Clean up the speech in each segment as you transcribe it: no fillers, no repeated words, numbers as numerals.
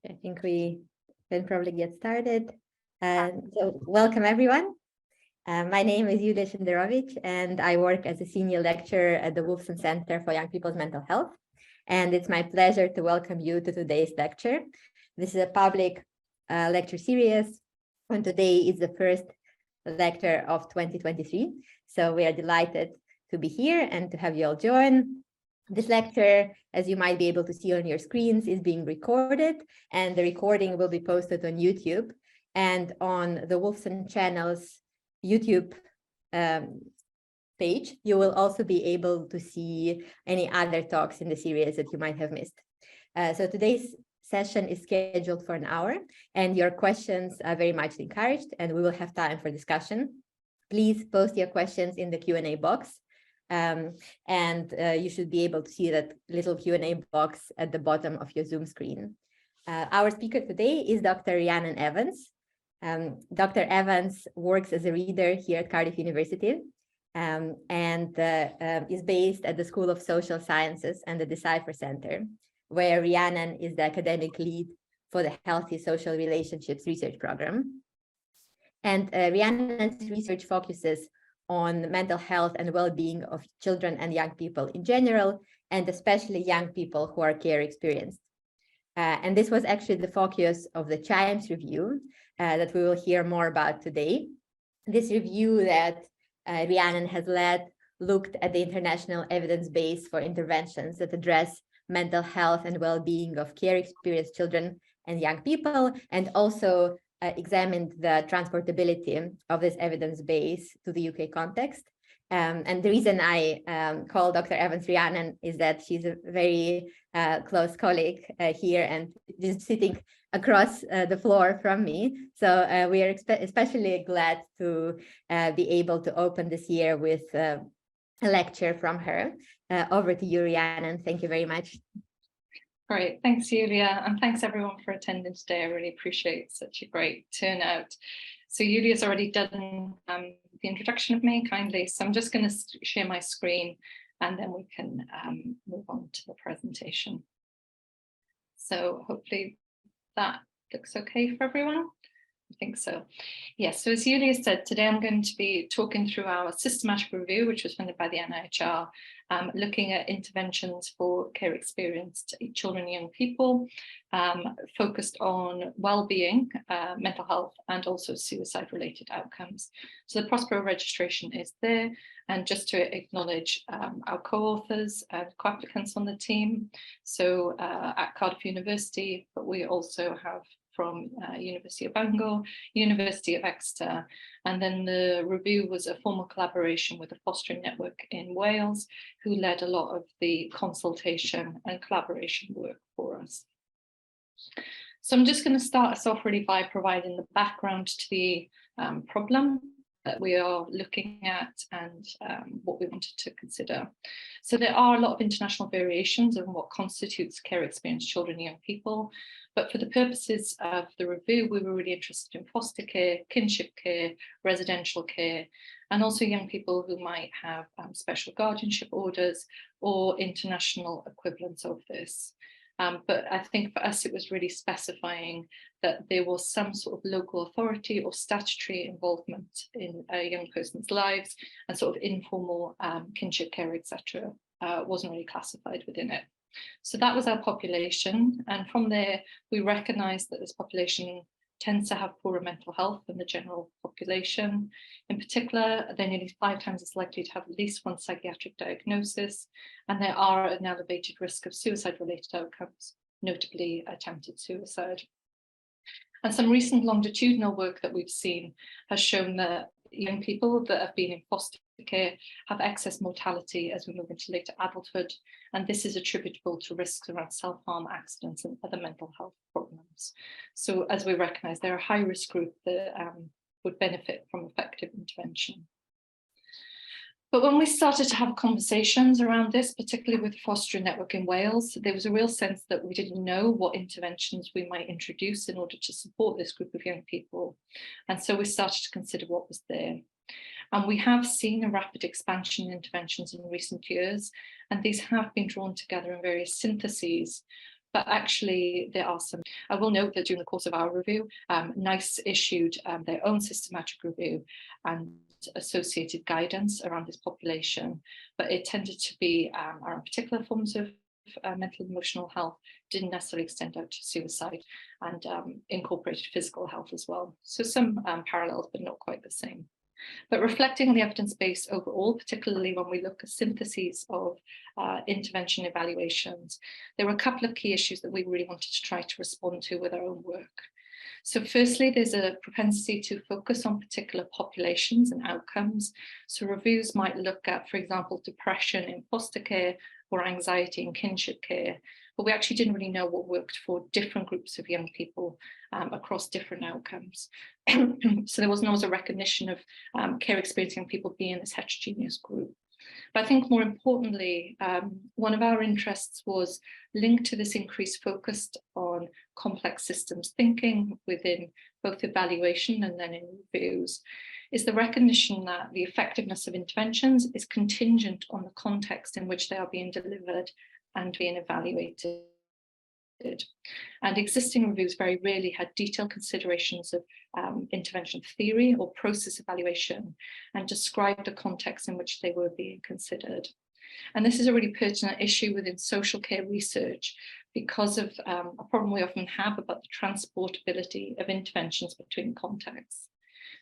I think we can probably get started. So welcome everyone. My name is Yulia Shenderovich and I work as a senior lecturer at the Wolfson Centre for Young People's Mental Health. And it's my pleasure to welcome you to today's lecture. This is a public lecture series, and today is the first lecture of 2023. So we are delighted to be here and to have you all join. This lecture, as you might be able to see on your screens, is being recorded, and the recording will be posted on YouTube and on the Wolfson channel's YouTube page. You will also be able to see any other talks in the series that you might have missed. So today's session is scheduled for an hour, and your questions are very much encouraged, and we will have time for discussion. Please post your questions in the Q&A box. You should be able to see that little Q&A box at the bottom of your Zoom screen. Our speaker today is Dr. Rhiannon Evans. Dr. Evans works as a reader here at Cardiff University and is based at the School of Social Sciences and the Decipher Centre, where Rhiannon is the academic lead for the Healthy Social Relationships Research Program. And Rhiannon's research focuses on mental health and well-being of children and young people in general, and especially young people who are care experienced. And this was actually the focus of the CHIMES review that we will hear more about today. This review that Rhiannon has led looked at the international evidence base for interventions that address mental health and well-being of care experienced children and young people, and also examined the transportability of this evidence base to the UK context. And the reason I call Dr. Evans Rhiannon is that she's a very close colleague here and is sitting across the floor from me. So we are especially glad to be able to open this year with a lecture from her. Over to you, Rhiannon. Thank you very much. Great, thanks Yulia, and thanks everyone for attending today. I really appreciate such a great turnout. So Yulia's already done the introduction of me kindly, so I'm just going to share my screen and then we can move on to the presentation. So hopefully that looks okay for everyone. I think so. Yes, so as Yulia said, today I'm going to be talking through our systematic review, which was funded by the NIHR, looking at interventions for care experienced children and young people, focused on well-being, mental health, and also suicide-related outcomes. So the Prospero registration is there, and just to acknowledge our co-authors and co-applicants on the team. So at Cardiff University, but we also have from University of Bangor, University of Exeter, and then the review was a formal collaboration with the Fostering Network in Wales, who led a lot of the consultation and collaboration work for us. So I'm just going to start us off really by providing the background to the problem that we are looking at and what we wanted to consider. So there are a lot of international variations on what constitutes care experienced children and young people, but for the purposes of the review, we were really interested in foster care, kinship care, residential care, and also young people who might have special guardianship orders or international equivalents of this. But I think for us, it was really specifying that there was some sort of local authority or statutory involvement in a young person's lives, and sort of informal kinship care, etc., wasn't really classified within it. So that was our population. And from there, we recognized that this population tends to have poorer mental health than the general population. In particular, they're nearly 5 times as likely to have at least one psychiatric diagnosis, and there are an elevated risk of suicide-related outcomes, notably attempted suicide. And some recent longitudinal work that we've seen has shown that young people that have been in foster care have excess mortality as we move into later adulthood, and this is attributable to risks around self-harm, accidents, and other mental health problems. So as we recognise, they're a high-risk group that would benefit from effective intervention. But when we started to have conversations around this, particularly with the Fostering Network in Wales, there was a real sense that we didn't know what interventions we might introduce in order to support this group of young people. And so we started to consider what was there. And we have seen a rapid expansion in interventions in recent years, and these have been drawn together in various syntheses but actually there are some. I will note that during the course of our review, NICE issued their own systematic review and associated guidance around this population, but it tended to be around particular forms of mental and emotional health, didn't necessarily extend out to suicide, and incorporated physical health as well. So some parallels, but not quite the same. But reflecting on the evidence base overall, particularly when we look at syntheses of intervention evaluations, there were a couple of key issues that we really wanted to try to respond to with our own work. So firstly, there's a propensity to focus on particular populations and outcomes. So reviews might look at, for example, depression in foster care or anxiety in kinship care, but we actually didn't really know what worked for different groups of young people across different outcomes. So there wasn't always a recognition of care experiencing people being in this heterogeneous group. But I think more importantly, one of our interests was linked to this increased focus on complex systems thinking within both evaluation and then in reviews, is the recognition that the effectiveness of interventions is contingent on the context in which they are being delivered and being evaluated. And existing reviews very rarely had detailed considerations of intervention theory or process evaluation and described the context in which they were being considered. And this is a really pertinent issue within social care research because of a problem we often have about the transportability of interventions between contexts.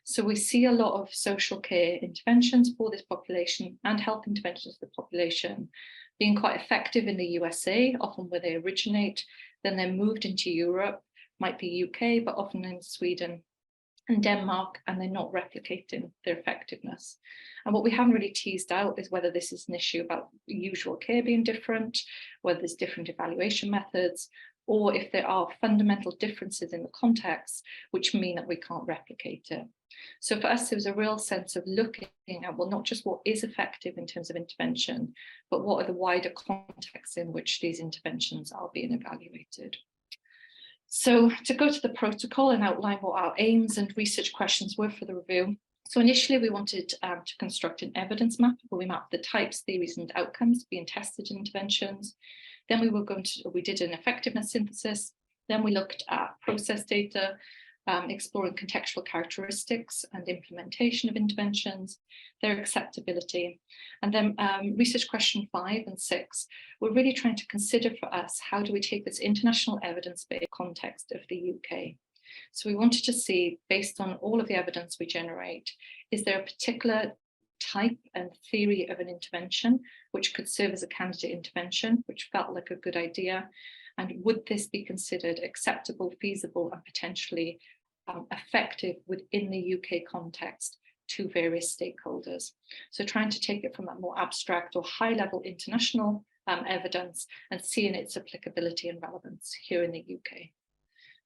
So we see a lot of social care interventions for this population and health interventions for the population being quite effective in the USA, often where they originate, then they're moved into Europe, might be UK, but often in Sweden and Denmark, and they're not replicating their effectiveness. And what we haven't really teased out is whether this is an issue about usual care being different, whether there's different evaluation methods, or if there are fundamental differences in the context, which mean that we can't replicate it. So for us, there was a real sense of looking at, well, not just what is effective in terms of intervention, but what are the wider contexts in which these interventions are being evaluated. So to go to the protocol and outline what our aims and research questions were for the review. So initially we wanted to construct an evidence map where we mapped the types, theories and outcomes being tested in interventions. Then we did an effectiveness synthesis. Then we looked at process data, exploring contextual characteristics and implementation of interventions, their acceptability. And then research question 5 and 6, we're really trying to consider for us, how do we take this international evidence-based context of the UK? So we wanted to see, based on all of the evidence we generate, is there a particular type and theory of an intervention which could serve as a candidate intervention, which felt like a good idea? And would this be considered acceptable, feasible, and potentially effective within the UK context to various stakeholders? So trying to take it from that more abstract or high-level international evidence and seeing its applicability and relevance here in the UK.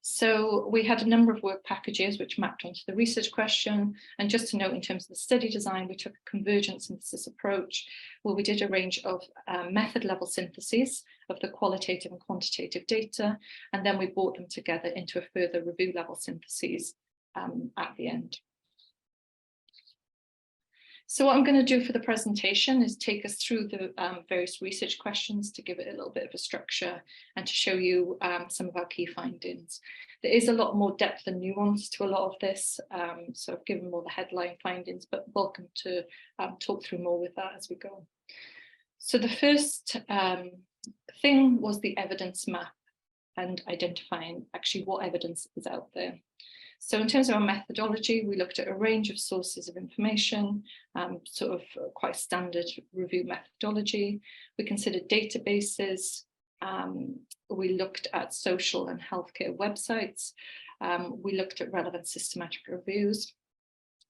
So we had a number of work packages which mapped onto the research question. And just to note, in terms of the study design, we took a convergent synthesis approach where we did a range of method level syntheses of the qualitative and quantitative data. And then we brought them together into a further review level syntheses at the end. So what I'm going to do for the presentation is take us through the various research questions to give it a little bit of a structure and to show you some of our key findings. There is a lot more depth and nuance to a lot of this, so I've given more the headline findings, but welcome to talk through more with that as we go. So the first thing was the evidence map and identifying actually what evidence is out there. So in terms of our methodology, we looked at a range of sources of information, sort of quite standard review methodology. We considered databases. We looked at social and healthcare websites. We looked at relevant systematic reviews.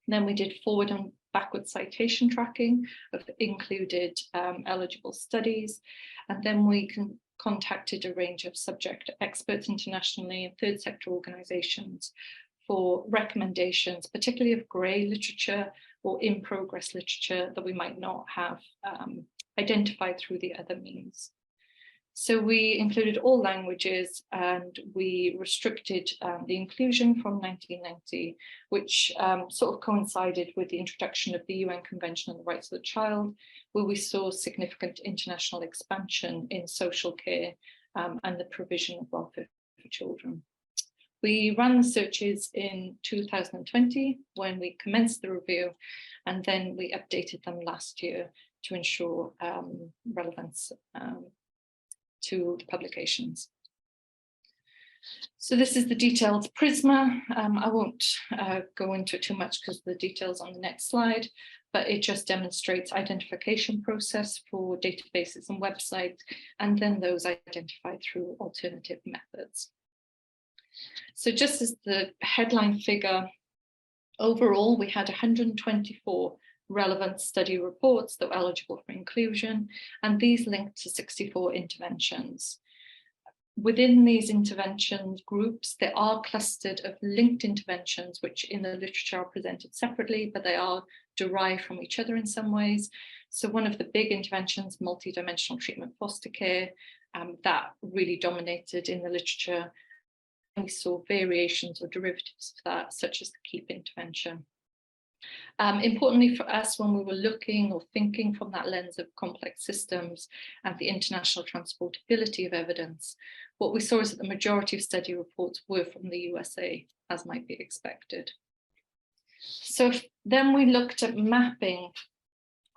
Then we did forward and backward citation tracking of included eligible studies. And then we contacted a range of subject experts internationally and third sector organizations for recommendations, particularly of grey literature or in progress literature that we might not have identified through the other means. So we included all languages and we restricted the inclusion from 1990, which sort of coincided with the introduction of the UN Convention on the Rights of the Child, where we saw significant international expansion in social care and the provision of welfare for children. We ran the searches in 2020 when we commenced the review, and then we updated them last year to ensure relevance to the publications. So this is the detailed PRISMA. I won't go into it too much because the details on the next slide, but it just demonstrates identification process for databases and websites, and then those identified through alternative methods. So just as the headline figure, overall, we had 124 relevant study reports that were eligible for inclusion, and these linked to 64 interventions. Within these intervention groups, there are clustered of linked interventions, which in the literature are presented separately, but they are derived from each other in some ways. So one of the big interventions, multidimensional treatment foster care, that really dominated in the literature. We saw variations or derivatives of that, such as the KEEP intervention. Importantly for us, when we were looking or thinking from that lens of complex systems and the international transportability of evidence, what we saw is that the majority of study reports were from the USA, as might be expected. So then we looked at mapping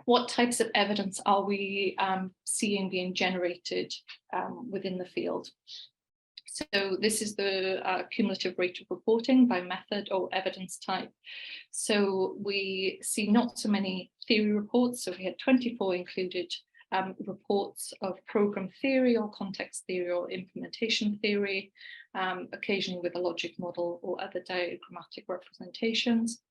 what types of evidence are we seeing being generated within the field. So this is the cumulative rate of reporting by method or evidence type. So we see not so many theory reports. So we had 24 included reports of program theory or context theory or implementation theory, occasionally with a logic model or other diagrammatic representations.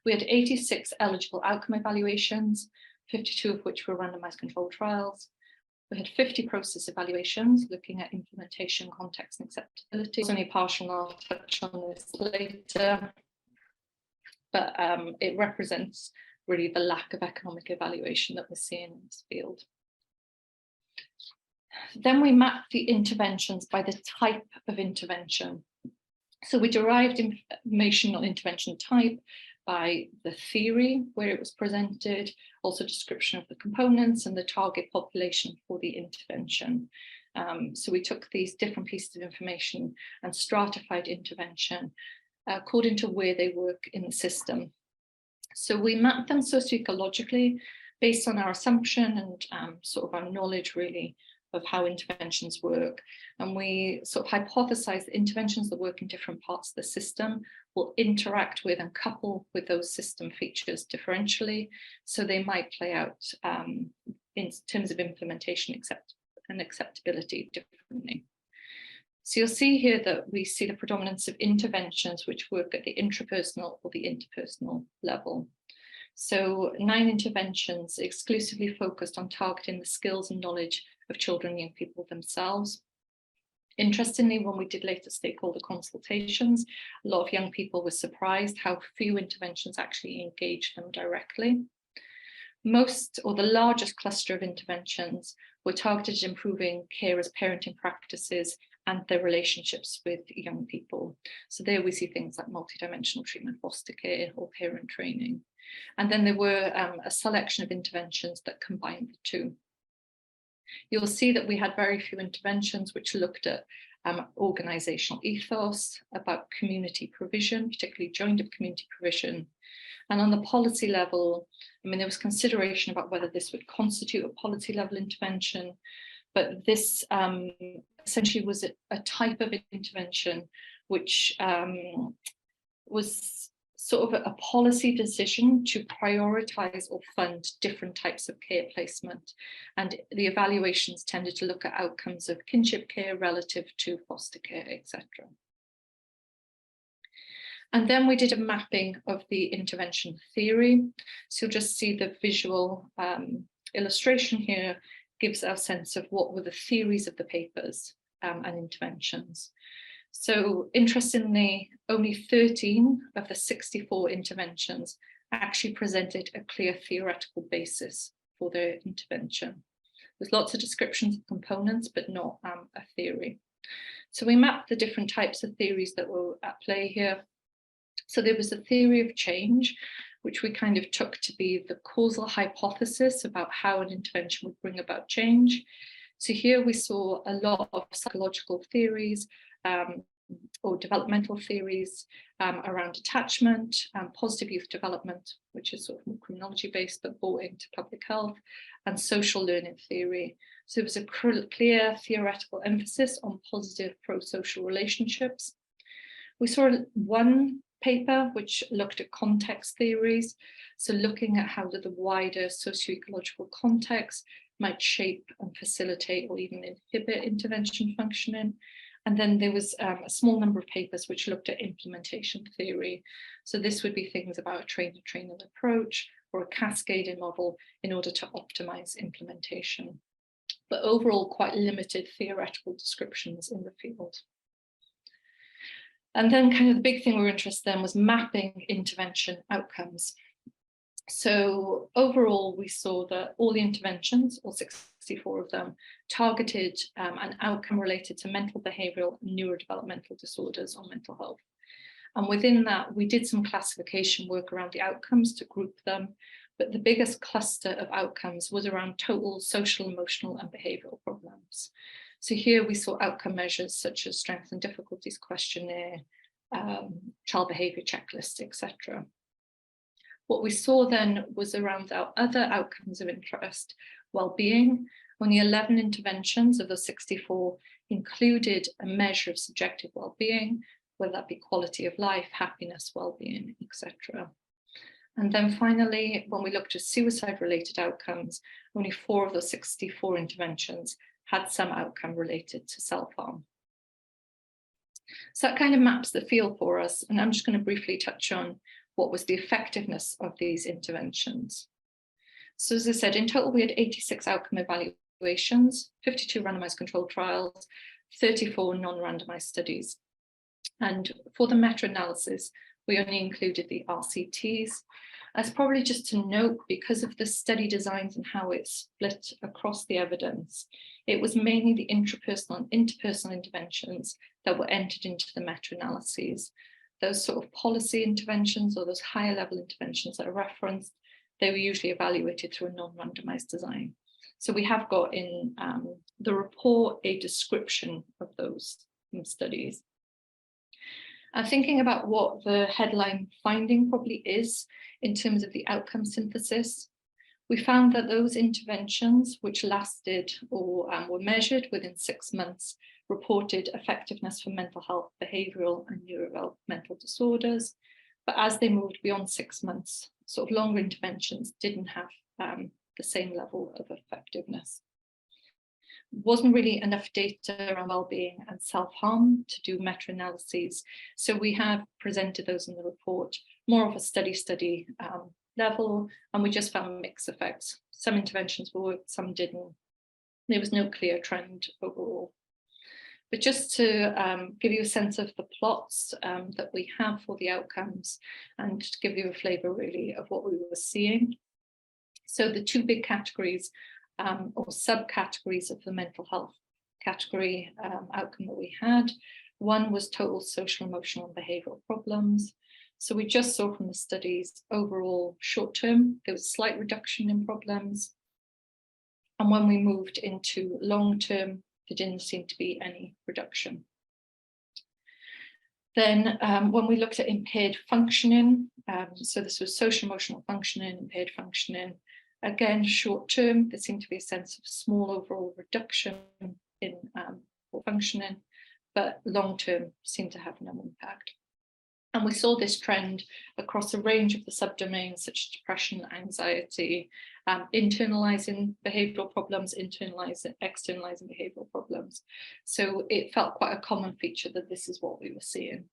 We had 86 eligible outcome evaluations, 52 of which were randomized controlled trials. We had 50 process evaluations looking at implementation, context, and acceptability. It's only partial, and I'll touch on this later, but it represents really the lack of economic evaluation that we're seeing in this field. Then we mapped the interventions by the type of intervention. So we derived information on intervention type by the theory where it was presented, also description of the components and the target population for the intervention. So we took these different pieces of information and stratified intervention according to where they work in the system. So we mapped them socioecologically based on our assumption and sort of our knowledge really of how interventions work. And we sort of hypothesized that interventions that work in different parts of the system will interact with and couple with those system features differentially. So they might play out in terms of implementation and acceptability differently. So you'll see here that we see the predominance of interventions which work at the intrapersonal or the interpersonal level. So 9 interventions exclusively focused on targeting the skills and knowledge of children and young people themselves. Interestingly, when we did later stakeholder consultations, a lot of young people were surprised how few interventions actually engaged them directly. Most or the largest cluster of interventions were targeted at improving carers' parenting practices and their relationships with young people. So there we see things like multidimensional treatment foster care or parent training. And then there were a selection of interventions that combined the two. You'll see that we had very few interventions which looked at organizational ethos, about community provision, particularly joined-up community provision. And on the policy level, I mean, there was consideration about whether this would constitute a policy level intervention, but this essentially was a type of intervention which was sort of a policy decision to prioritize or fund different types of care placement. And the evaluations tended to look at outcomes of kinship care relative to foster care, etc. And then we did a mapping of the intervention theory. So you'll just see the visual illustration here gives our sense of what were the theories of the papers and interventions. So interestingly, only 13 of the 64 interventions actually presented a clear theoretical basis for their intervention. There's lots of descriptions of components, but not a theory. So we mapped the different types of theories that were at play here. So there was a theory of change, which we kind of took to be the causal hypothesis about how an intervention would bring about change. So here we saw a lot of psychological theories or developmental theories around attachment, positive youth development, which is sort of more criminology based but brought into public health, and social learning theory. So there was a clear theoretical emphasis on positive pro-social relationships. We saw one paper which looked at context theories, so looking at how the wider socio-ecological context might shape and facilitate or even inhibit intervention functioning. And then there was a small number of papers which looked at implementation theory. So this would be things about a trainer-trainer approach or a cascading model in order to optimize implementation. But overall, quite limited theoretical descriptions in the field. And then kind of the big thing we were interested in was mapping intervention outcomes. So overall, we saw that all the interventions, all 64 of them, targeted an outcome related to mental, behavioural and neurodevelopmental disorders or mental health. And within that, we did some classification work around the outcomes to group them, but the biggest cluster of outcomes was around total social, emotional and behavioural problems. So here we saw outcome measures such as strengths and difficulties questionnaire, child behaviour checklist, etc. What we saw then was around our other outcomes of interest, well-being. Only 11 interventions of the 64 included a measure of subjective well-being, whether that be quality of life, happiness, well-being, etc. And then finally, when we looked at suicide-related outcomes, only 4 of those 64 interventions had some outcome related to self-harm. So that kind of maps the field for us, and I'm just going to briefly touch on what was the effectiveness of these interventions. So as I said, in total, we had 86 outcome evaluations, 52 randomized controlled trials, 34 non-randomized studies. And for the meta-analysis, we only included the RCTs. That's probably just to note, because of the study designs and how it's split across the evidence, it was mainly the intrapersonal and interpersonal interventions that were entered into the meta-analyses. Those sort of policy interventions or those higher level interventions that are referenced, they were usually evaluated through a non-randomized design. So we have got in the report a description of those studies. Thinking about what the headline finding probably is in terms of the outcome synthesis, we found that those interventions which lasted or were measured within 6 months reported effectiveness for mental health, behavioural and neurodevelopmental disorders. But as they moved beyond 6 months, sort of longer interventions didn't have the same level of effectiveness. Wasn't really enough data around wellbeing and self-harm to do meta-analyses. So we have presented those in the report, more of a study level, and we just found mixed effects. Some interventions worked, some didn't. There was no clear trend overall. But just to give you a sense of the plots that we have for the outcomes and to give you a flavour really of what we were seeing. So the 2 big categories or subcategories of the mental health category outcome that we had. One was total social, emotional and behavioural problems. So we just saw from the studies overall short term, there was a slight reduction in problems. And when we moved into long term, there didn't seem to be any reduction. Then when we looked at impaired functioning, so this was social emotional functioning, impaired functioning, again, short term, there seemed to be a sense of small overall reduction in functioning, but long term seemed to have no impact. And we saw this trend across a range of the subdomains such as depression, anxiety, internalizing behavioural problems, externalizing behavioural problems. So it felt quite a common feature that this is what we were seeing.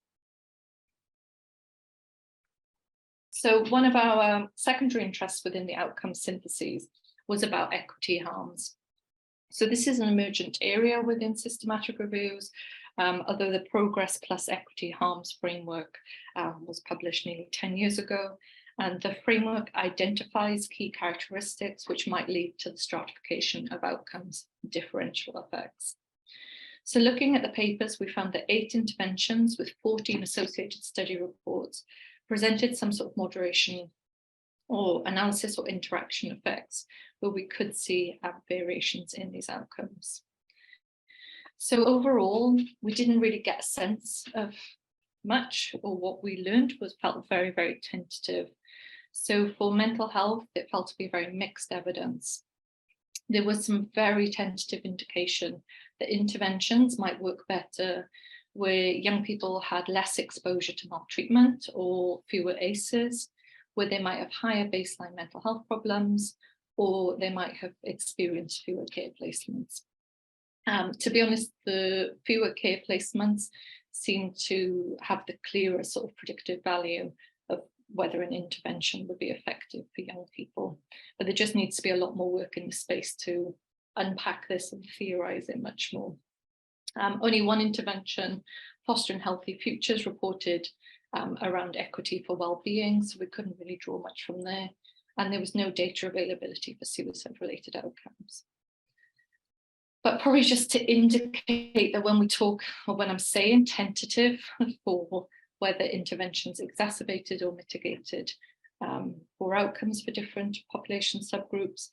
So one of our secondary interests within the outcome syntheses was about equity harms. So this is an emergent area within systematic reviews, although the Progress Plus Equity Harms framework was published nearly 10 years ago. And the framework identifies key characteristics which might lead to the stratification of outcomes, differential effects. So looking at the papers, we found that 8 interventions with 14 associated study reports presented some sort of moderation or analysis or interaction effects, where we could see variations in these outcomes. So overall, we didn't really get a sense of much, or what we learned felt very, very tentative. So for mental health, it felt to be very mixed evidence. There was some very tentative indication that interventions might work better where young people had less exposure to maltreatment or fewer ACEs, where they might have higher baseline mental health problems, or they might have experienced fewer care placements. To be honest, the fewer care placements seem to have the clearer sort of predictive value of whether an intervention would be effective for young people. But there just needs to be a lot more work in the space to unpack this and theorize it much more. Only one intervention, Fostering Healthy Futures, reported around equity for well-being, so we couldn't really draw much from there. And there was no data availability for suicide-related outcomes. But probably just to indicate that when we talk, or when I'm saying tentative for whether interventions exacerbated or mitigated poor outcomes for different population subgroups,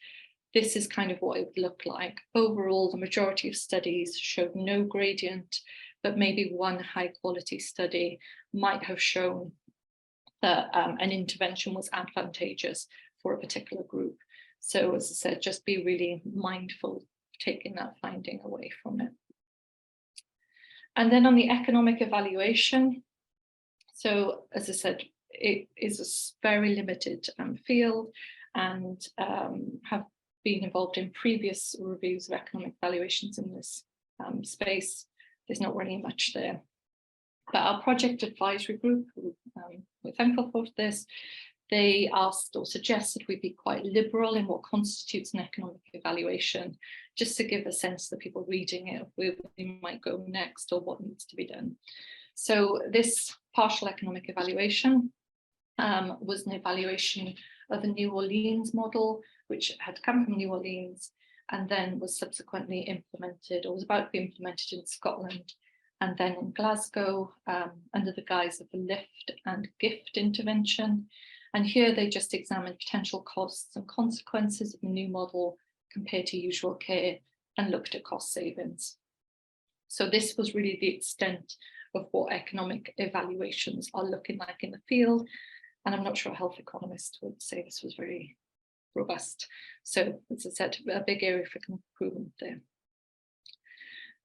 this is kind of what it would look like. Overall, the majority of studies showed no gradient, but maybe one high quality study might have shown that an intervention was advantageous for a particular group. So as I said, just be really mindful of taking that finding away from it. And then on the economic evaluation, so as I said, it is a very limited field, and have been involved in previous reviews of economic valuations in this space. There's not really much there. But our project advisory group, we're thankful for this, they asked or suggested we be quite liberal in what constitutes an economic evaluation, just to give a sense to people reading it of where we might go next or what needs to be done. So this partial economic evaluation was an evaluation of the New Orleans model, which had come from New Orleans and then was subsequently implemented, or was about to be implemented, in Scotland and then in Glasgow under the guise of a lift and gift intervention. And here they just examined potential costs and consequences of the new model compared to usual care and looked at cost savings. So this was really the extent of what economic evaluations are looking like in the field. And I'm not sure a health economist would say this was very robust. So as I said, a big area for improvement there.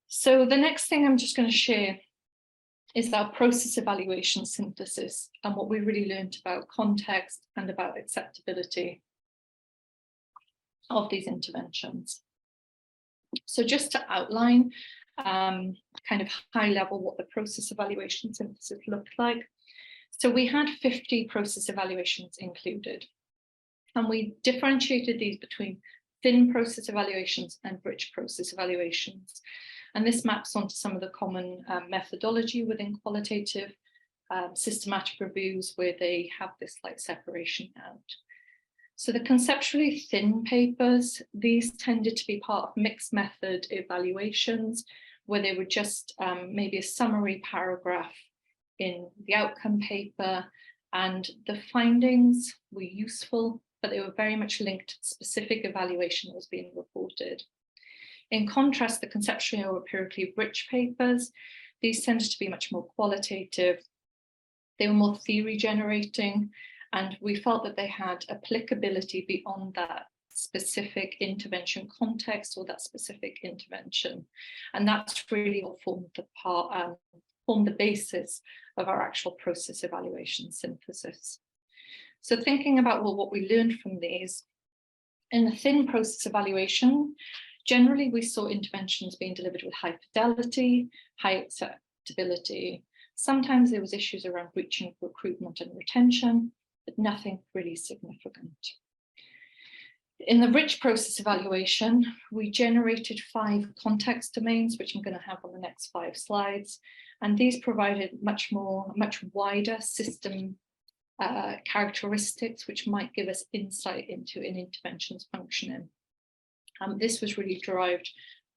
So the next thing I'm just going to share is our process evaluation synthesis and what we really learned about context and about acceptability of these interventions. So just to outline kind of high level what the process evaluation synthesis looked like. So we had 50 process evaluations included, and we differentiated these between thin process evaluations and rich process evaluations. And this maps onto some of the common methodology within qualitative systematic reviews where they have this like separation out. So the conceptually thin papers, these tended to be part of mixed method evaluations where they were just maybe a summary paragraph in the outcome paper, and the findings were useful, but they were very much linked to the specific evaluation that was being reported. In contrast, the conceptually or empirically rich papers, these tended to be much more qualitative. They were more theory generating, and we felt that they had applicability beyond that specific intervention context or that specific intervention. And that's really what formed the basis of our actual process evaluation synthesis. So thinking about what we learned from these, in the thin process evaluation, generally we saw interventions being delivered with high fidelity, high acceptability. Sometimes there was issues around reaching recruitment and retention, but nothing really significant. In the rich process evaluation, we generated 5 context domains, which I'm going to have on the next 5 slides. And these provided much wider system characteristics, which might give us insight into an intervention's functioning. This was really derived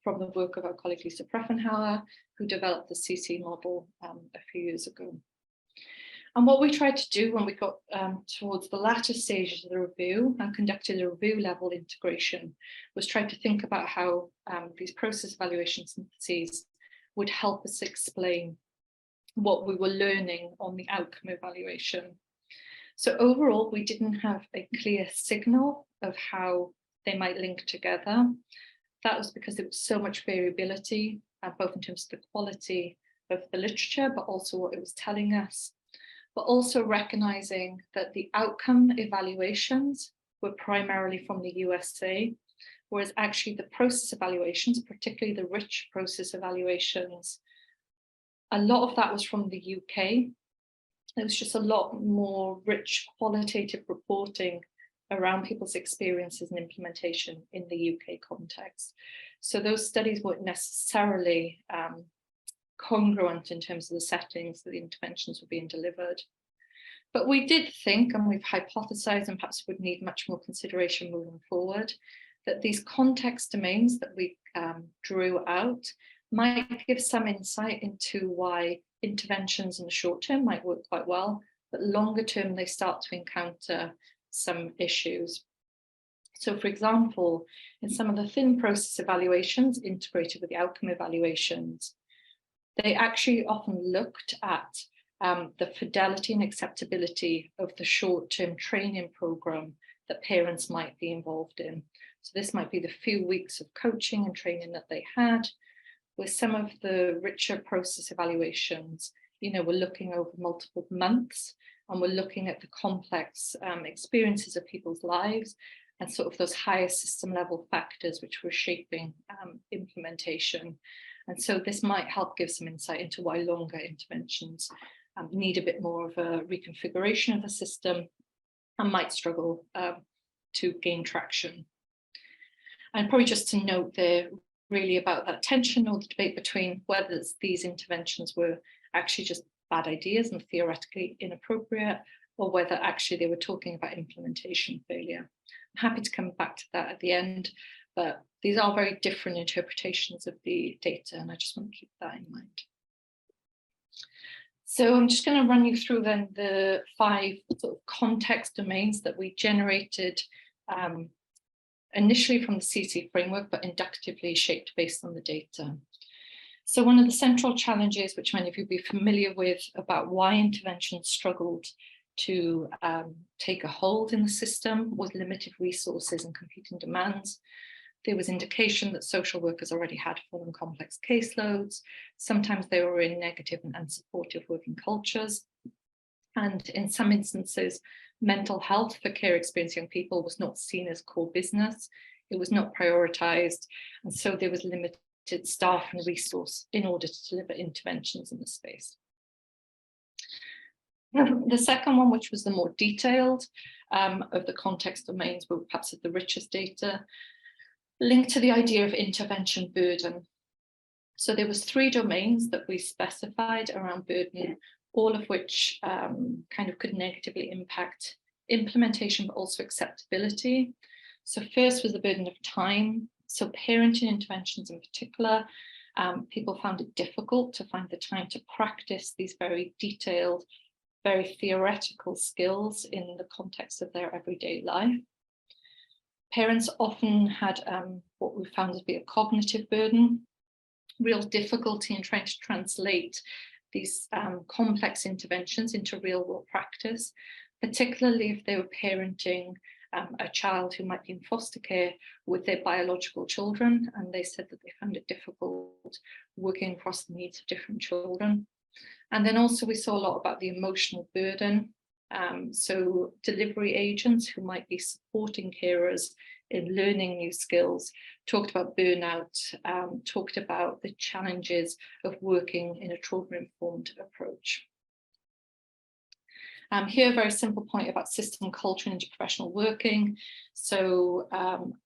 from the work of our colleague Lisa Preffenhauer, who developed the CC model a few years ago. And what we tried to do when we got towards the latter stages of the review and conducted a review level integration was try to think about how these process evaluation syntheses would help us explain what we were learning on the outcome evaluation. So overall, we didn't have a clear signal of how they might link together. That was because there was so much variability, both in terms of the quality of the literature, but also what it was telling us. But also recognizing that the outcome evaluations were primarily from the USA, whereas actually the process evaluations, particularly the rich process evaluations, a lot of that was from the UK. There was just a lot more rich qualitative reporting around people's experiences and implementation in the UK context. So those studies weren't necessarily congruent in terms of the settings that the interventions were being delivered. But we did think, and we've hypothesized, and perhaps would need much more consideration moving forward, that these context domains that we drew out might give some insight into why interventions in the short term might work quite well, but longer term they start to encounter some issues. So for example, in some of the thin process evaluations integrated with the outcome evaluations, they actually often looked at the fidelity and acceptability of the short-term training program that parents might be involved in. So this might be the few weeks of coaching and training that they had. With some of the richer process evaluations, we're looking over multiple months, and we're looking at the complex experiences of people's lives and sort of those higher system level factors which were shaping implementation. And so this might help give some insight into why longer interventions need a bit more of a reconfiguration of the system and might struggle to gain traction. And probably just to note there, really about that tension or the debate between whether these interventions were actually just bad ideas and theoretically inappropriate, or whether actually they were talking about implementation failure. I'm happy to come back to that at the end, but these are very different interpretations of the data, and I just want to keep that in mind. So I'm just going to run you through then the 5 sort of context domains that we generated initially from the CC framework, but inductively shaped based on the data. So one of the central challenges, which many of you will be familiar with, about why interventions struggled to take a hold in the system was limited resources and competing demands. There was indication that social workers already had full and complex caseloads. Sometimes they were in negative and unsupportive working cultures. And in some instances, mental health for care experienced young people was not seen as core business. It was not prioritized. And so there was limited staff and resource in order to deliver interventions in the space. The second one, which was the more detailed of the context domains, but perhaps of the richest data, linked to the idea of intervention burden. So there was 3 domains that we specified around burden, all of which kind of could negatively impact implementation, but also acceptability. So first was the burden of time. So parenting interventions in particular, people found it difficult to find the time to practice these very detailed, very theoretical skills in the context of their everyday life. Parents often had what we found to be a cognitive burden, real difficulty in trying to translate these complex interventions into real world practice, particularly if they were parenting a child who might be in foster care with their biological children, and they said that they found it difficult working across the needs of different children. And then also we saw a lot about the emotional burden. So delivery agents who might be supporting carers in learning new skills talked about burnout, talked about the challenges of working in a trauma-informed approach. Here, a very simple point about system culture and interprofessional working. So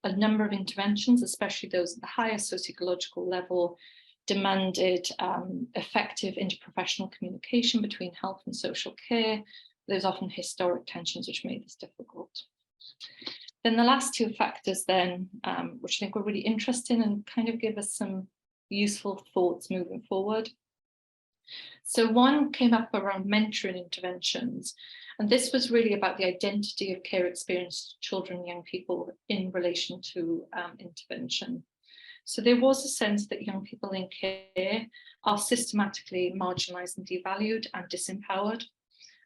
a number of interventions, especially those at the higher sociological level, demanded effective interprofessional communication between health and social care. There's often historic tensions which made this difficult. Then the last 2 factors then, which I think were really interesting and kind of give us some useful thoughts moving forward. So one came up around mentoring interventions, and this was really about the identity of care experienced children and young people in relation to intervention. So there was a sense that young people in care are systematically marginalised and devalued and disempowered.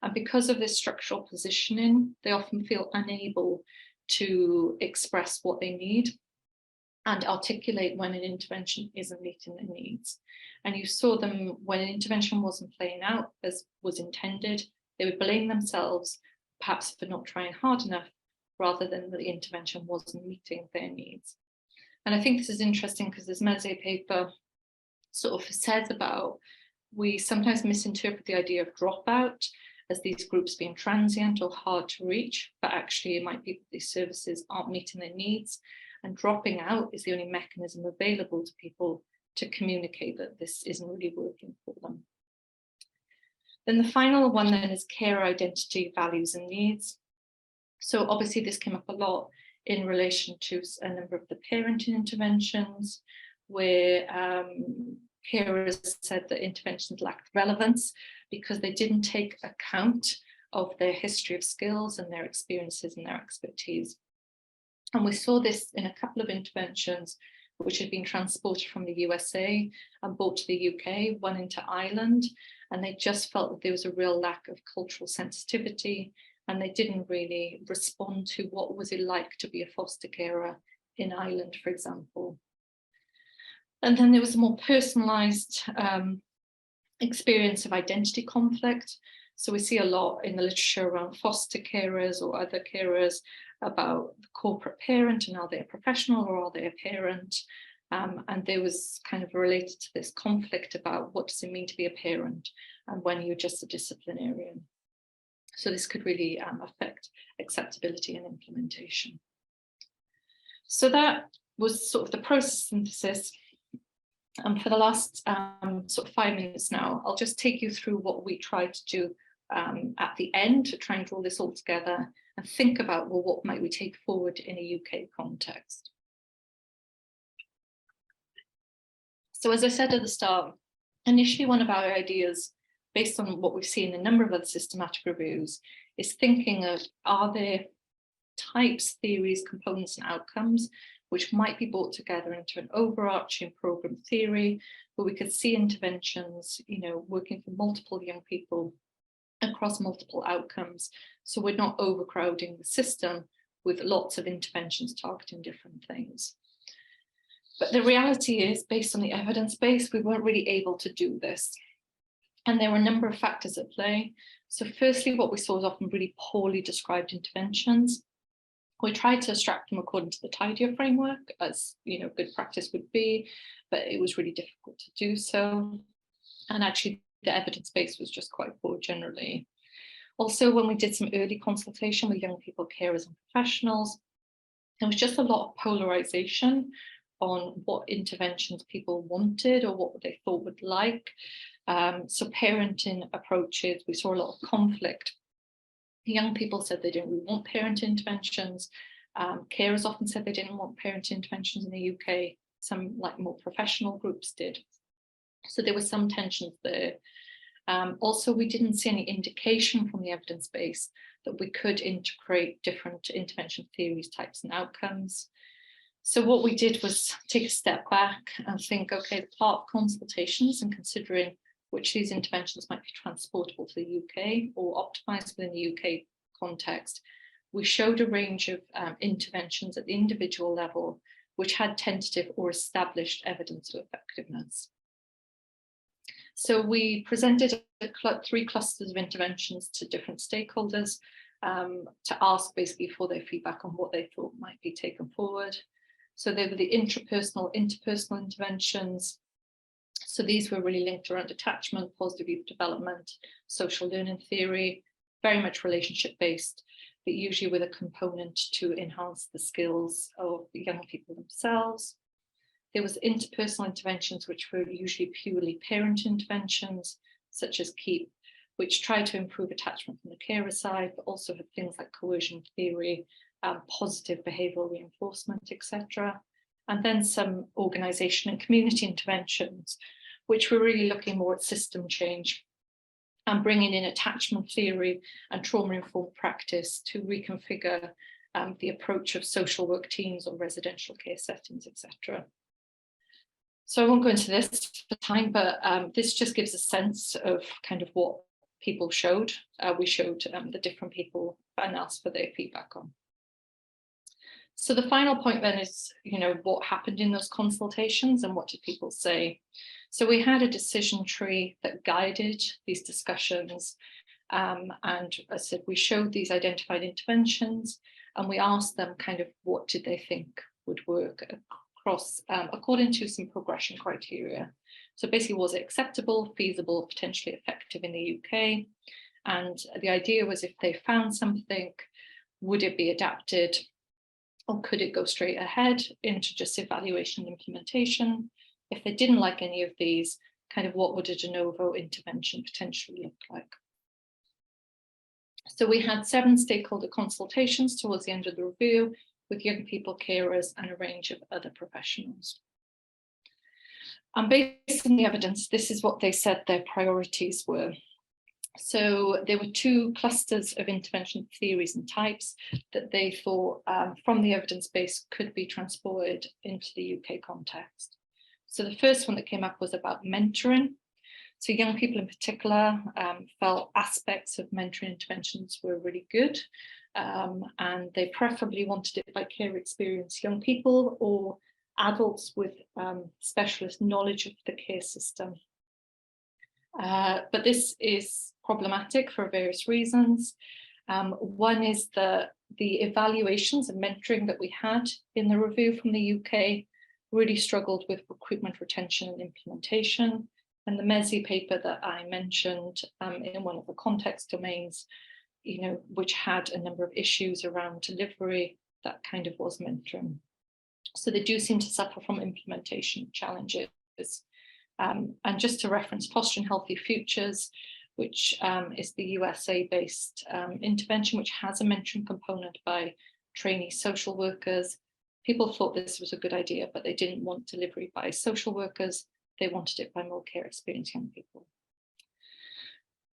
And because of this structural positioning, they often feel unable to express what they need and articulate when an intervention isn't meeting their needs. And you saw them when an intervention wasn't playing out as was intended, they would blame themselves, perhaps for not trying hard enough, rather than the intervention wasn't meeting their needs. And I think this is interesting because this Meze paper sort of says about, we sometimes misinterpret the idea of dropout as these groups being transient or hard to reach, but actually it might be that these services aren't meeting their needs, and dropping out is the only mechanism available to people to communicate that this isn't really working for them. Then the final one then is care identity, values and needs. So obviously this came up a lot in relation to a number of the parenting interventions, where carers said that interventions lacked relevance because they didn't take account of their history of skills and their experiences and their expertise. And we saw this in a couple of interventions which had been transported from the USA and brought to the UK, one into Ireland, and they just felt that there was a real lack of cultural sensitivity, and they didn't really respond to what was it like to be a foster carer in Ireland, for example. And then there was a more personalised experience of identity conflict. So we see a lot in the literature around foster carers or other carers about the corporate parent, and are they a professional or are they a parent? And there was kind of related to this conflict about what does it mean to be a parent and when you're just a disciplinarian. So this could really affect acceptability and implementation. So that was sort of the process synthesis. For the last sort of 5 minutes now, I'll just take you through what we tried to do at the end to try and draw this all together and think about, well, what might we take forward in a UK context? So as I said at the start, initially one of our ideas, based on what we've seen in a number of other systematic reviews, is thinking of, are there types, theories, components and outcomes which might be brought together into an overarching program theory where we could see interventions, working for multiple young people across multiple outcomes, so we're not overcrowding the system with lots of interventions targeting different things. But the reality is, based on the evidence base, we weren't really able to do this. And there were a number of factors at play. So firstly, what we saw was often really poorly described interventions. We tried to extract them according to the TIDIA framework, as good practice would be, but it was really difficult to do so. And actually, the evidence base was just quite poor generally. Also, when we did some early consultation with young people, carers and professionals, there was just a lot of polarization on what interventions people wanted or what they thought would like. So parenting approaches, we saw a lot of conflict. Young people said they didn't really want parent interventions. Carers often said they didn't want parent interventions in the UK. Some more professional groups did. So there were some tensions there. Also, we didn't see any indication from the evidence base that we could integrate different intervention theories, types and outcomes. So what we did was take a step back and think, okay, the part of consultations and considering which these interventions might be transportable to the UK or optimised within the UK context, we showed a range of interventions at the individual level which had tentative or established evidence of effectiveness. So we presented 3 clusters of interventions to different stakeholders to ask basically for their feedback on what they thought might be taken forward. So they were the intrapersonal, interpersonal interventions. So these were really linked around attachment, positive youth development, social learning theory, very much relationship-based, but usually with a component to enhance the skills of the young people themselves. There was interpersonal interventions, which were usually purely parent interventions, such as KEEP, which tried to improve attachment from the carer side, but also had things like coercion theory, positive behavioural reinforcement, etc. And then some organisation and community interventions, which were really looking more at system change and bringing in attachment theory and trauma-informed practice to reconfigure the approach of social work teams or residential care settings, etc. So I won't go into this for time, but this just gives a sense of kind of what people showed. We showed the different people and asked for their feedback on. So the final point then is, what happened in those consultations and what did people say? So we had a decision tree that guided these discussions. And as I said, we showed these identified interventions and we asked them kind of what did they think would work across, according to some progression criteria. So basically, was it acceptable, feasible, potentially effective in the UK? And the idea was if they found something, would it be adapted? Or could it go straight ahead into just evaluation and implementation? If they didn't like any of these, kind of what would a de novo intervention potentially look like? So we had 7 stakeholder consultations towards the end of the review with young people, carers, and a range of other professionals. And based on the evidence, this is what they said their priorities were. So there were 2 clusters of intervention theories and types that they thought from the evidence base could be transported into the UK context. So the first one that came up was about mentoring. So young people in particular felt aspects of mentoring interventions were really good, and they preferably wanted it by care experienced young people or adults with specialist knowledge of the care system. But this is problematic for various reasons. One is the evaluations and mentoring that we had in the review from the UK really struggled with recruitment, retention and implementation. And the MESI paper that I mentioned in one of the context domains, which had a number of issues around delivery, that kind of was mentoring. So they do seem to suffer from implementation challenges. And just to reference Fostering Healthy Futures, which is the USA-based intervention, which has a mentoring component by trainee social workers. People thought this was a good idea, but they didn't want delivery by social workers. They wanted it by more care experienced young people.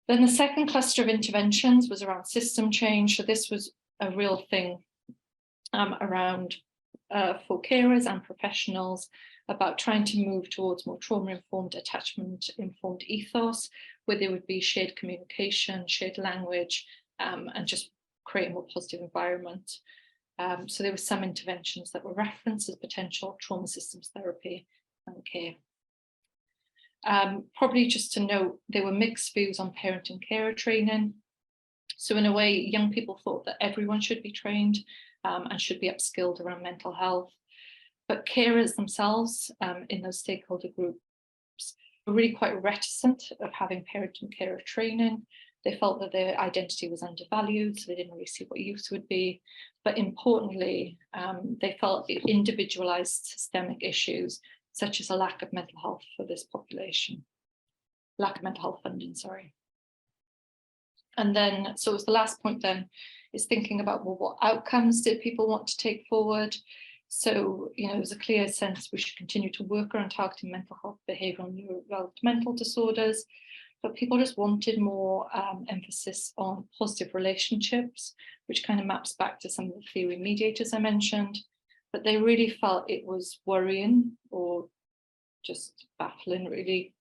Then the second cluster of interventions was around system change. So this was a real thing around for carers and professionals about trying to move towards more trauma-informed, attachment-informed ethos, where there would be shared communication, shared language, and just create a more positive environment. So there were some interventions that were referenced as potential trauma systems therapy and care. Probably just to note, there were mixed views on parent and carer training. So in a way, young people thought that everyone should be trained and should be upskilled around mental health. But carers themselves in those stakeholder groups were really quite reticent of having parent and carer training. They felt that their identity was undervalued, so they didn't really see what use would be. But importantly, they felt individualized systemic issues, such as a lack of mental health for this population, lack of mental health funding, sorry. And then, so as the last point then, is thinking about, well, what outcomes did people want to take forward? So, there's a clear sense we should continue to work around targeting mental health, behavioural and neurodevelopmental disorders, but people just wanted more emphasis on positive relationships, which kind of maps back to some of the theory mediators I mentioned. But they really felt it was worrying or just baffling, really,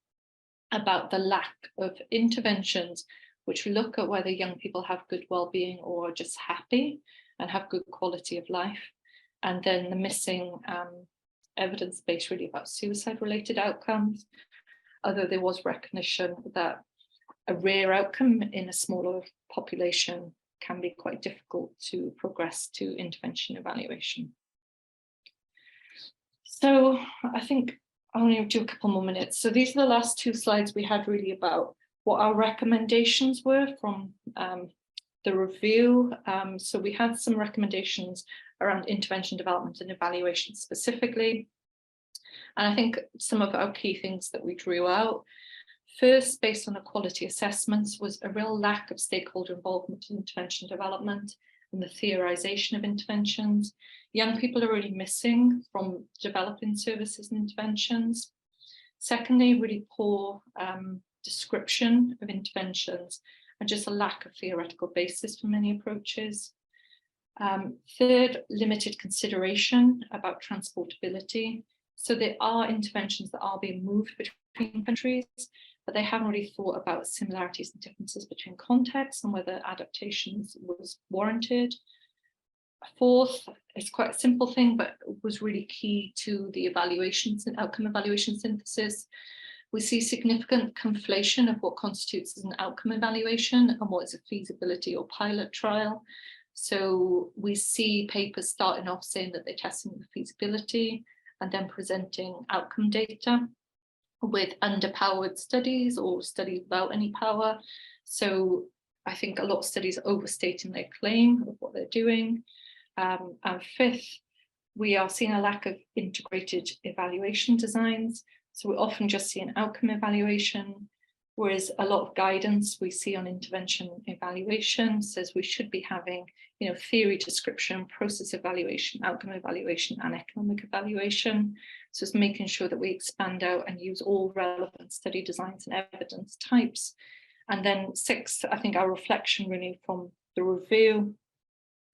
about the lack of interventions which look at whether young people have good well-being or are just happy and have good quality of life. And then the missing evidence base really about suicide-related outcomes, although there was recognition that a rare outcome in a smaller population can be quite difficult to progress to intervention evaluation. So I think I'll only do a couple more minutes. So these are the last 2 slides we had really about what our recommendations were from the review. So we had some recommendations around intervention development and evaluation specifically. And I think some of our key things that we drew out, first, based on the quality assessments, was a real lack of stakeholder involvement in intervention development and the theorization of interventions. Young people are really missing from developing services and interventions. Secondly, really poor description of interventions and just a lack of theoretical basis for many approaches. Third, limited consideration about transportability. So there are interventions that are being moved between countries, but they haven't really thought about similarities and differences between contexts and whether adaptations was warranted. Fourth, it's quite a simple thing, but was really key to the evaluations and outcome evaluation synthesis. We see significant conflation of what constitutes as an outcome evaluation and what is a feasibility or pilot trial. So we see papers starting off saying that they're testing the feasibility and then presenting outcome data with underpowered studies or studies without any power. So I think a lot of studies are overstating their claim of what they're doing. And fifth, we are seeing a lack of integrated evaluation designs. So we often just see an outcome evaluation, whereas a lot of guidance we see on intervention evaluation says we should be having, theory description, process evaluation, outcome evaluation, and economic evaluation. So it's making sure that we expand out and use all relevant study designs and evidence types. And then sixth, I think our reflection really from the review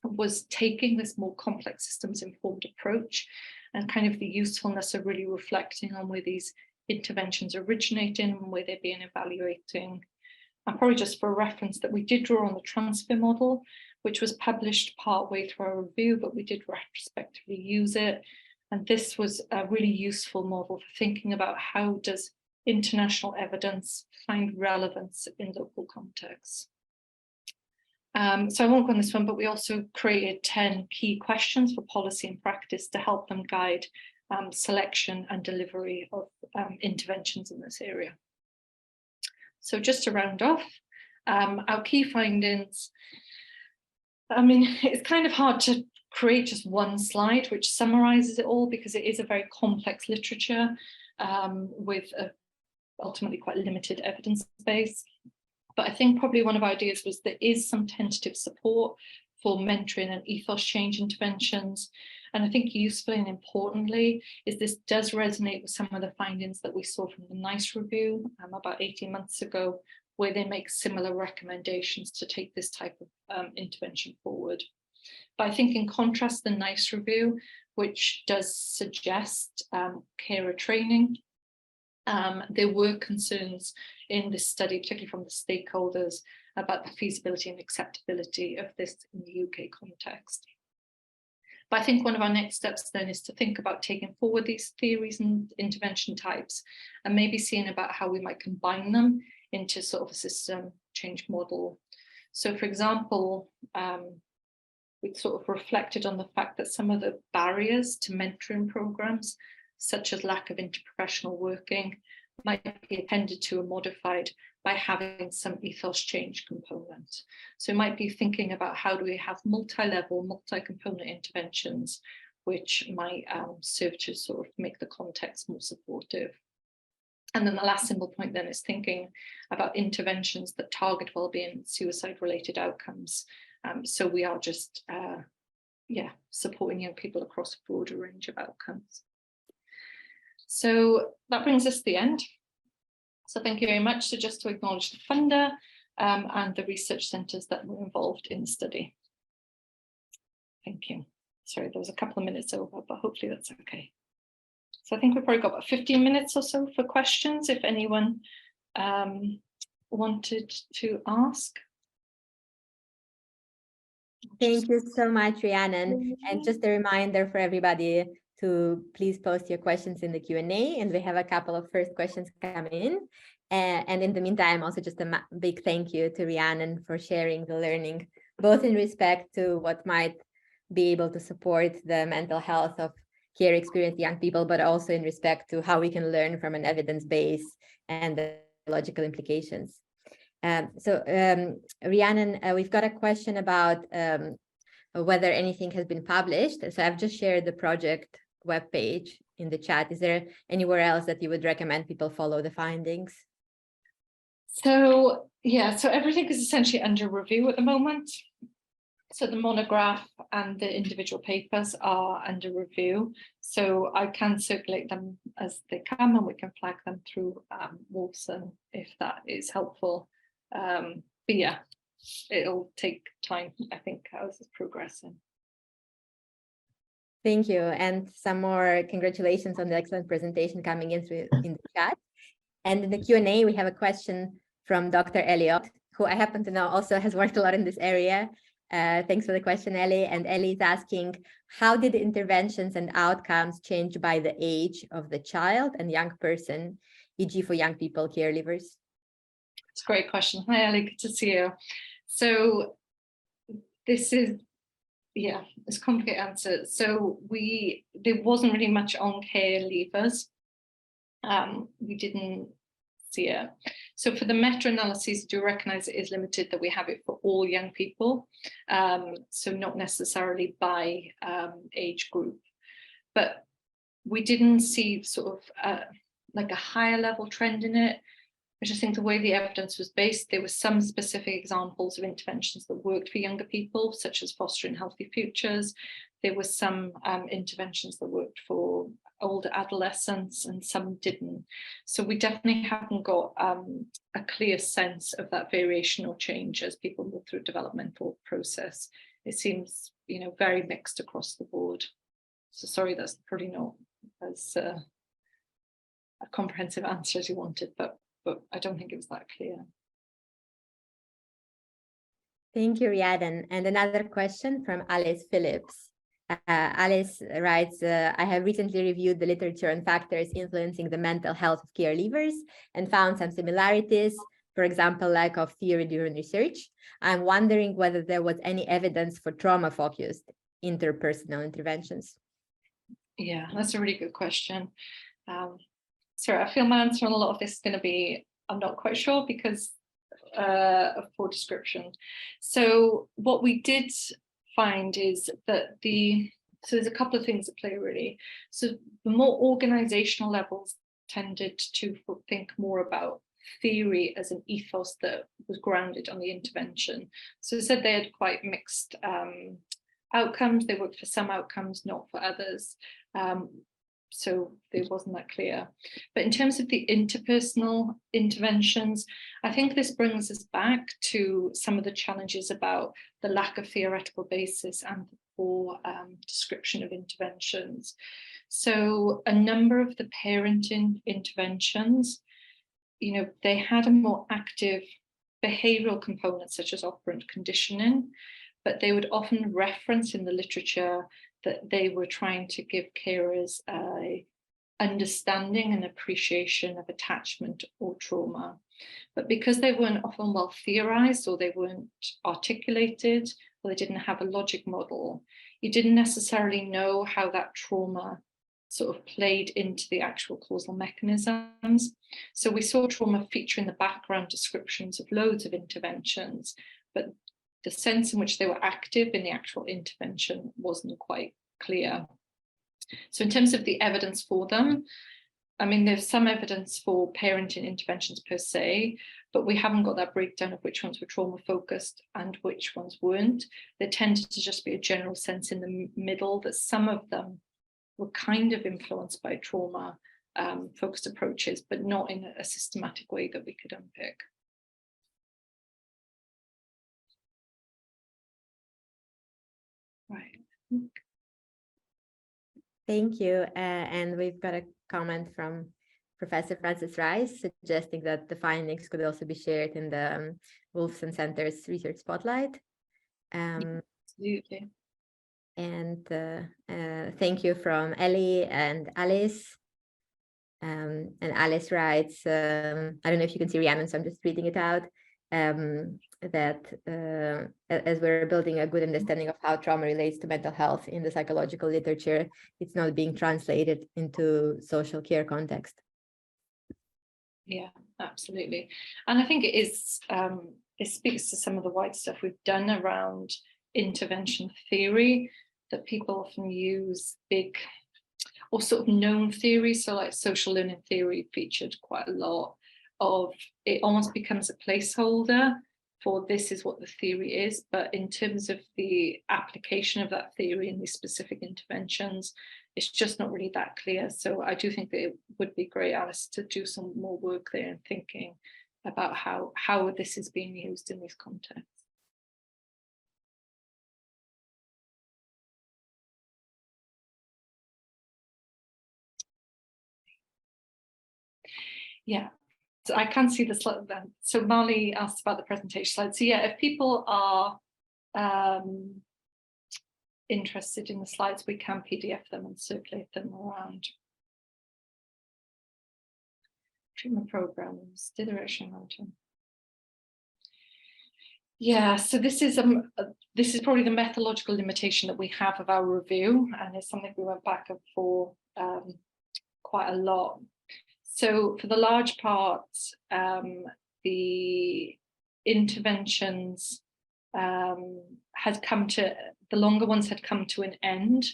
was taking this more complex systems informed approach and kind of the usefulness of really reflecting on where these interventions originate in and where they're being evaluating. And probably just for reference that we did draw on the transfer model, which was published partway through our review, but we did retrospectively use it. And this was a really useful model for thinking about how does international evidence find relevance in local contexts. So I won't go on this one, but we also created 10 key questions for policy and practice to help them guide selection and delivery of interventions in this area. So just to round off, our key findings, it's kind of hard to create just one slide which summarizes it all because it is a very complex literature with a ultimately quite limited evidence base. But I think probably one of our ideas was there is some tentative support for mentoring and ethos change interventions. And I think usefully and importantly is this does resonate with some of the findings that we saw from the NICE review about 18 months ago, where they make similar recommendations to take this type of intervention forward. But I think in contrast, the NICE review, which does suggest carer training, there were concerns in this study, particularly from the stakeholders, about the feasibility and acceptability of this in the UK context. But I think one of our next steps then is to think about taking forward these theories and intervention types and maybe seeing about how we might combine them into sort of a system change model. So for example, we sort of reflected on the fact that some of the barriers to mentoring programs, such as lack of interprofessional working, might be attended to or modified by having some ethos change component. So it might be thinking about how do we have multi-level, multi-component interventions, which might serve to sort of make the context more supportive. And then the last simple point then is thinking about interventions that target wellbeing and suicide-related outcomes. So we are just, supporting young people across a broader range of outcomes. So that brings us to the end. So thank you very much. So just to acknowledge the funder and the research centres that were involved in the study. Thank you. Sorry, there was a couple of minutes over, but hopefully that's okay. So I think we've probably got about 15 minutes or so for questions, if anyone wanted to ask. Thank you so much, Rhiannon. And just a reminder for everybody to please post your questions in the Q&A, and we have a couple of first questions coming in. And in the meantime, also just a big thank you to Rhiannon for sharing the learning, both in respect to what might be able to support the mental health of care experienced young people, but also in respect to how we can learn from an evidence base and the logical implications. Rhiannon, we've got a question about whether anything has been published. So I've just shared the project webpage in the chat. Is there anywhere else that you would recommend people follow the findings? So yeah, so everything is essentially under review at the moment. So the monograph and the individual papers are under review. So I can circulate them as they come, and we can flag them through Wolfson if that is helpful. But yeah, it'll take time, I think, as it's progressing. Thank you. And some more congratulations on the excellent presentation coming in the chat. And in the Q&A, we have a question from Dr. Elliot, who I happen to know also has worked a lot in this area. Thanks for the question, Ellie. And Ellie is asking, how did the interventions and outcomes change by the age of the child and young person, e.g. for young people, caregivers? It's a great question. Hi, Ellie, good to see you. So this is, yeah, it's a complicated answer. So there wasn't really much on care levers. We didn't see it. So for the meta-analyses, do recognize it is limited that we have it for all young people. So not necessarily by age group, but we didn't see sort of like a higher level trend in it. I just think the way the evidence was based, there were some specific examples of interventions that worked for younger people, such as fostering healthy futures. There were some interventions that worked for older adolescents and some didn't. So we definitely haven't got a clear sense of that variation or change as people move through a developmental process. It seems, you know, very mixed across the board. So sorry, that's probably not as a comprehensive answer as you wanted, but I don't think it was that clear. Thank you, Rhiannon. And another question from Alice Phillips. Alice writes, I have recently reviewed the literature on factors influencing the mental health of care leavers and found some similarities, for example, lack of theory-driven research. I'm wondering whether there was any evidence for trauma-focused interpersonal interventions. Yeah, that's a really good question. Sorry, I feel my answer on a lot of this is going to be, I'm not quite sure because of poor description. So what we did find is that so there's a couple of things at play really. So the more organizational levels tended to think more about theory as an ethos that was grounded on the intervention. So it said they had quite mixed outcomes. They worked for some outcomes, not for others. So it wasn't that clear. But in terms of the interpersonal interventions, I think this brings us back to some of the challenges about the lack of theoretical basis and the poor description of interventions. So a number of the parenting interventions, you know, they had a more active behavioral component such as operant conditioning, but they would often reference in the literature that they were trying to give carers a understanding and appreciation of attachment or trauma. But because they weren't often well theorized, or they weren't articulated, or they didn't have a logic model, you didn't necessarily know how that trauma sort of played into the actual causal mechanisms. So we saw trauma feature in the background descriptions of loads of interventions, but the sense in which they were active in the actual intervention wasn't quite clear. So in terms of the evidence for them, I mean, there's some evidence for parenting interventions per se, but we haven't got that breakdown of which ones were trauma focused and which ones weren't. There tended to just be a general sense in the middle that some of them were kind of influenced by trauma focused approaches, but not in a systematic way that we could unpick. Right. Thank you. And we've got a comment from Professor Francis Rice suggesting that the findings could also be shared in the Wolfson Centre's Research Spotlight. Absolutely. And thank you from Ellie and Alice. And Alice writes, I don't know if you can see Rhiannon, so I'm just reading it out. That as we're building a good understanding of how trauma relates to mental health in the psychological literature, it's not being translated into social care context. Yeah, absolutely. And I think it is, it speaks to some of the wide stuff we've done around intervention theory, that people often use big or sort of known theories. So like social learning theory featured quite a lot of, it almost becomes a placeholder for this is what the theory is, but in terms of the application of that theory in these specific interventions, it's just not really that clear. So I do think that it would be great, Alice, to do some more work there and thinking about how this is being used in these contexts. Yeah, so I can see the slide then. So Marley asked about the presentation slide. So yeah, if people are interested in the slides, we can PDF them and circulate them around. Treatment programs, direction mountain. Yeah, so this is probably the methodological limitation that we have of our review, and it's something we went back and forth quite a lot. So for the large part, the interventions the longer ones had come to an end.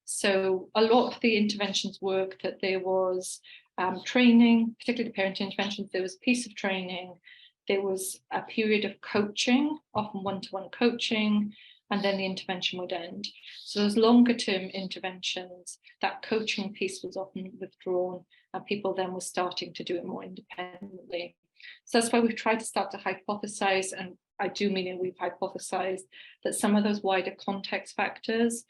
So a lot of the interventions work that there was training, particularly the parent interventions, there was a piece of training, there was a period of coaching, often one-to-one coaching, and then the intervention would end. So those longer term interventions, that coaching piece was often withdrawn, and people then were starting to do it more independently. So that's why we've tried to start to hypothesize, and I do mean it, we've hypothesized that some of those wider context factors,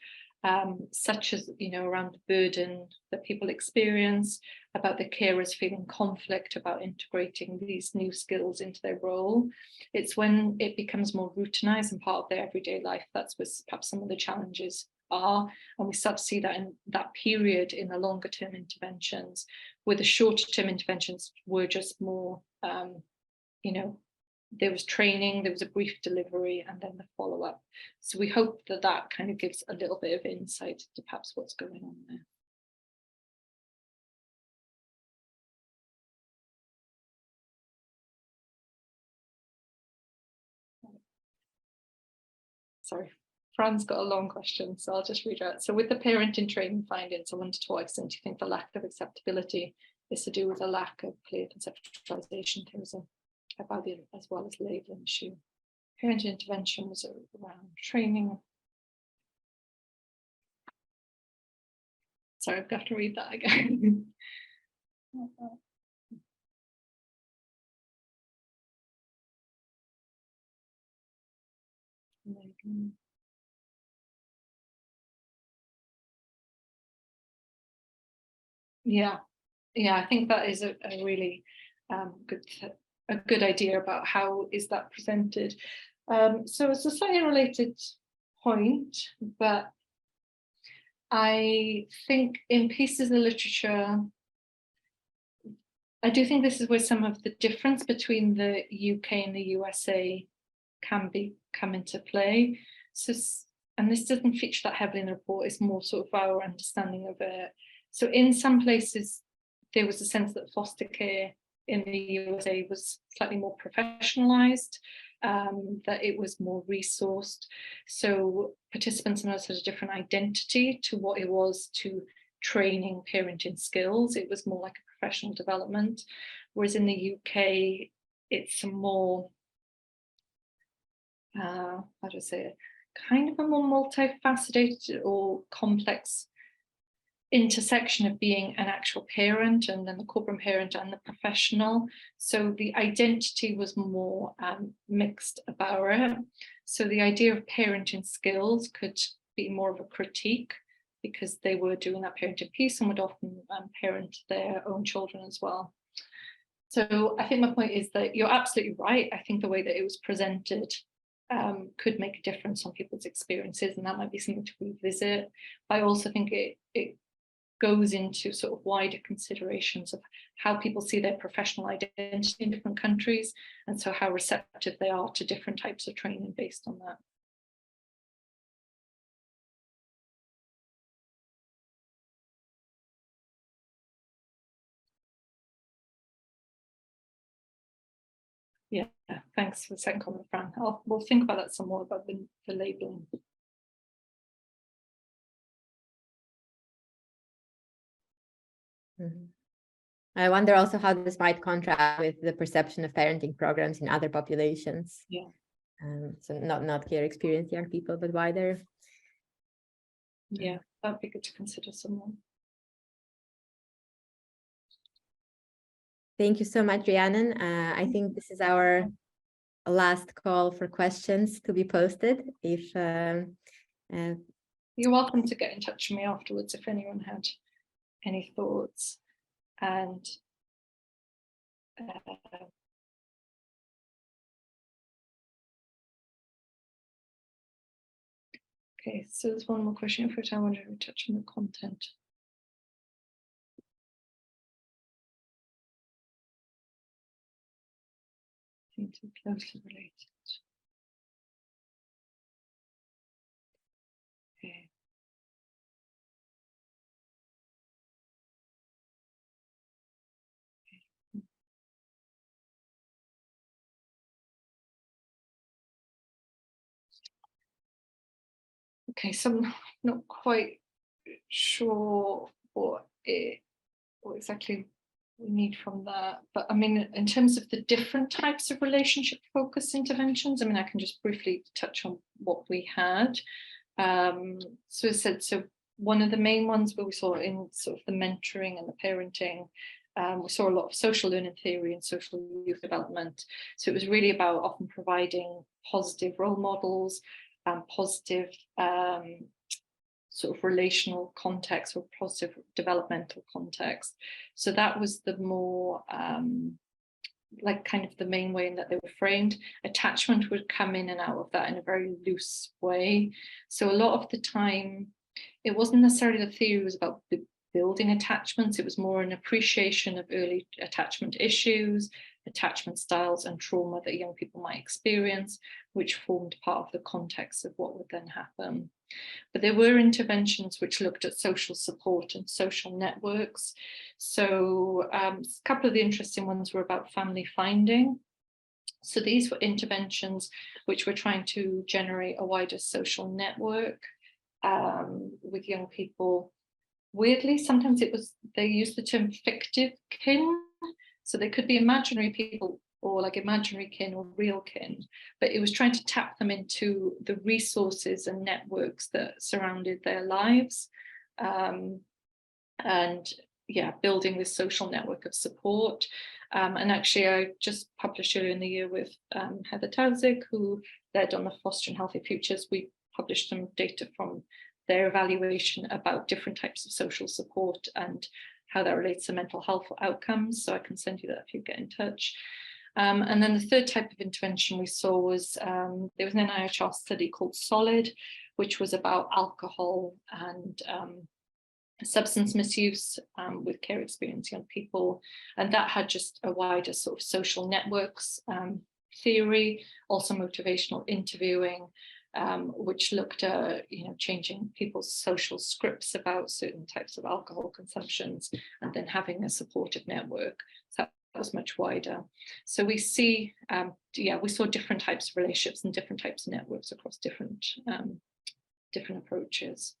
such as, around the burden that people experience, about the carers feeling conflict about integrating these new skills into their role. It's when it becomes more routinized and part of their everyday life, that's where perhaps some of the challenges are. And we start to see that in that period in the longer term interventions, where the shorter term interventions were just more, there was training, there was a brief delivery, and then the follow-up. So we hope that that kind of gives a little bit of insight to perhaps what's going on there. Sorry, Fran's got a long question, so I'll just read out. So with the parent in training findings, I wonder to what extent do you think the lack of acceptability is to do with a lack of clear conceptualization in terms of about the as well as labeling issue? Parent intervention was around training. Sorry, I've got to read that again. Yeah, I think that is a really good idea about how is that presented. So it's a slightly related point, but I think in pieces of literature, I do think this is where some of the difference between the UK and the USA can come into play. So, and this doesn't feature that heavily in the report, it's more sort of our understanding of it. So in some places, there was a sense that foster care in the USA was slightly more professionalized, that it was more resourced. So participants in us had a different identity to what it was to training parenting skills. It was more like a professional development. Whereas in the UK, it's a more, how do I say it, kind of a more multifaceted or complex intersection of being an actual parent and then the corporate parent and the professional. So the identity was more mixed about it. So the idea of parenting skills could be more of a critique because they were doing that parenting piece and would often parent their own children as well. So I think my point is that you're absolutely right. I think the way that it was presented could make a difference on people's experiences, and that might be something to revisit. I also think it goes into sort of wider considerations of how people see their professional identity in different countries, and so how receptive they are to different types of training based on that. Yeah, thanks for the second comment, Fran. We'll think about that some more about the labelling. Mm-hmm. I wonder also how this might contrast with the perception of parenting programs in other populations. Yeah. So not care experience young people, but wider. Yeah, that'd be good to consider some more. Thank you so much, Rhiannon. I think this is our last call for questions to be posted. If you're welcome to get in touch with me afterwards if anyone had any thoughts. And okay, so there's one more question for which I wanted to touch on the content. Seem to be closely related. Okay. Okay, so I'm not quite sure what exactly we need from that, but I mean, in terms of the different types of relationship focused interventions, I mean, I can just briefly touch on what we had. So I said, so one of the main ones where we saw in sort of the mentoring and the parenting, we saw a lot of social learning theory and social youth development. So it was really about often providing positive role models and positive sort of relational context or positive developmental context. So that was the more like kind of the main way in that they were framed. Attachment would come in and out of that in a very loose way. So a lot of the time, it wasn't necessarily the theory was about building attachments. It was more an appreciation of early attachment issues, attachment styles and trauma that young people might experience, which formed part of the context of what would then happen. But there were interventions which looked at social support and social networks. So a couple of the interesting ones were about family finding. So these were interventions which were trying to generate a wider social network with young people. Weirdly, sometimes they used the term fictive kin. So they could be imaginary people or like imaginary kin or real kin, but it was trying to tap them into the resources and networks that surrounded their lives. And yeah, building this social network of support. And actually, I just published earlier in the year with Heather Tauzik, who led on the Fostering Healthy Futures. We published some data from their evaluation about different types of social support and how that relates to mental health outcomes. So I can send you that if you get in touch. And then the third type of intervention we saw was, there was an NIHR study called SOLID, which was about alcohol and substance misuse with care experienced young people. And that had just a wider sort of social networks theory, also motivational interviewing, which looked at changing people's social scripts about certain types of alcohol consumptions and then having a supportive network. So that was much wider. So we see, we saw different types of relationships and different types of networks across different approaches.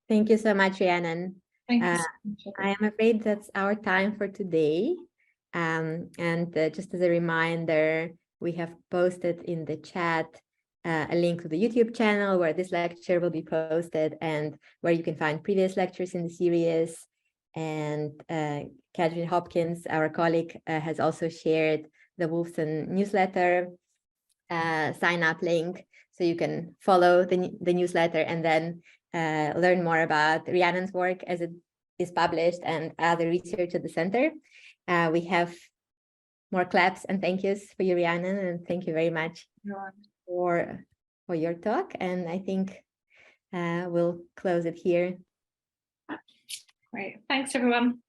Thank you so much, Rhiannon. Thank you so much. I am afraid that's our time for today. And just as a reminder, we have posted in the chat a link to the YouTube channel where this lecture will be posted and where you can find previous lectures in the series. And Catherine Hopkins, our colleague, has also shared the Wolfson newsletter sign up link, so you can follow the newsletter and then learn more about Rhiannon's work as it is published and other research at the center. We have more claps and thank yous for you, Rhiannon, and thank you very much for your talk. And I think we'll close it here. Great. Thanks, everyone.